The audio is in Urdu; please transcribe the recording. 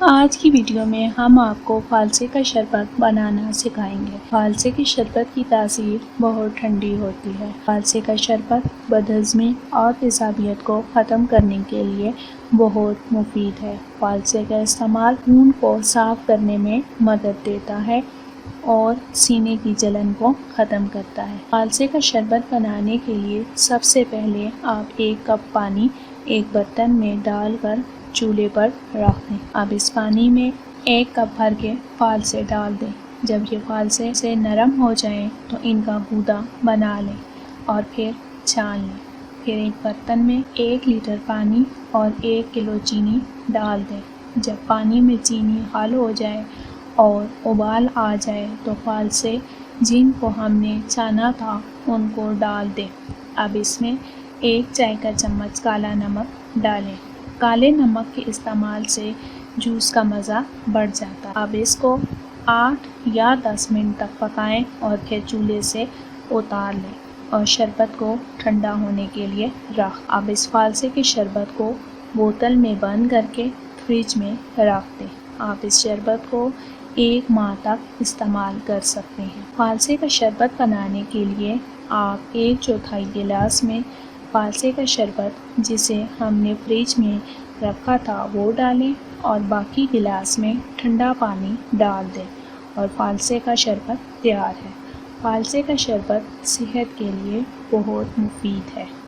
آج کی ویڈیو میں ہم آپ کو فالسے کا شربت بنانا سکھائیں گے۔ فالسے کی شربت کی تاثیر بہت ٹھنڈی ہوتی ہے۔ فالسے کا شربت بدہضمی اور تیزابیت کو ختم کرنے کے لیے بہت مفید ہے۔ فالسے کا استعمال خون کو صاف کرنے میں مدد دیتا ہے اور سینے کی جلن کو ختم کرتا ہے۔ فالسے کا شربت بنانے کے لیے سب سے پہلے آپ 1 کپ پانی ایک برتن میں ڈال کر چولہے پر رکھ دیں۔ اب اس پانی میں 1 کپ بھر کے فالسے ڈال دیں۔ جب یہ فالسے سے نرم ہو جائیں تو ان کا گودا بنا لیں اور پھر چھان لیں۔ پھر ایک برتن میں 1 لیٹر پانی اور 1 کلو چینی ڈال دیں۔ جب پانی میں چینی حل ہو جائے اور ابال آ جائے تو فالسے جن کو ہم نے چھانا تھا ان کو ڈال دیں۔ اب اس میں 1 چائے کا چمچ کالا نمک ڈالیں۔ کالے نمک کے استعمال سے جوس کا مزہ بڑھ جاتا ہے۔ اب اس کو 8 یا 10 منٹ تک پکائیں اور پھر چولہے سے اتار لیں اور شربت کو ٹھنڈا ہونے کے لیے رکھ۔ اب اس فالسے کے شربت کو بوتل میں بند کر کے فریج میں رکھ دیں۔ آپ اس شربت کو 1 ماہ تک استعمال کر سکتے ہیں۔ فالسے کا شربت بنانے کے لیے آپ 1/4 گلاس میں فالسے کا شربت جسے ہم نے فریج میں رکھا تھا وہ ڈالیں اور باقی گلاس میں ٹھنڈا پانی ڈال دیں اور فالسے کا شربت تیار ہے۔ فالسے کا شربت صحت کے لیے بہت مفید ہے۔